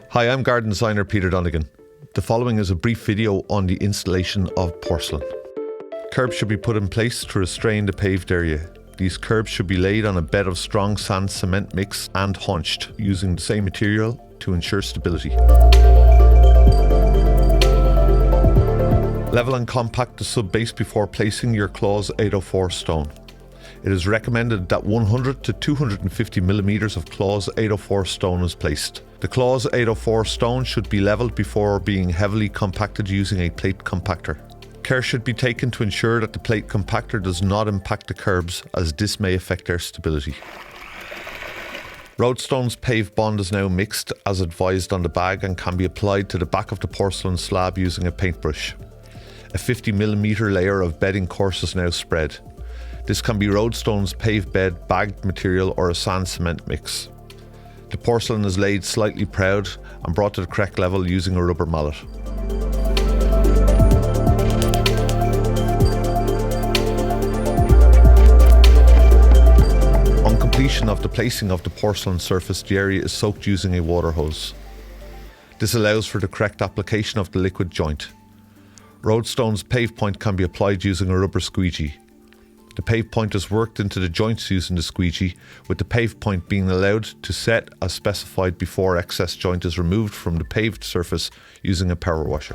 Hi, I'm garden designer Peter Donegan. The following is a brief video on the installation of porcelain. Curbs should be put in place to restrain the paved area. These curbs should be laid on a bed of strong sand cement mix and haunched, using the same material to ensure stability. Level and compact the sub-base before placing your Clause 804 stone. It is recommended that 100 to 250 millimeters of Clause 804 stone is placed. The Clause 804 stone should be levelled before being heavily compacted using a plate compactor. Care should be taken to ensure that the plate compactor does not impact the curbs, as this may affect their stability. Roadstone's paved bond is now mixed as advised on the bag and can be applied to the back of the porcelain slab using a paintbrush. A 50mm layer of bedding course is now spread. This can be Roadstone's paved bed, bagged material or a sand cement mix. The porcelain is laid slightly proud and brought to the correct level using a rubber mallet. On completion of the placing of the porcelain surface, the area is soaked using a water hose. This allows for the correct application of the liquid joint. Roadstone's pave point can be applied using a rubber squeegee. The pave point is worked into the joints using the squeegee, with the pave point being allowed to set as specified before excess joint is removed from the paved surface using a power washer.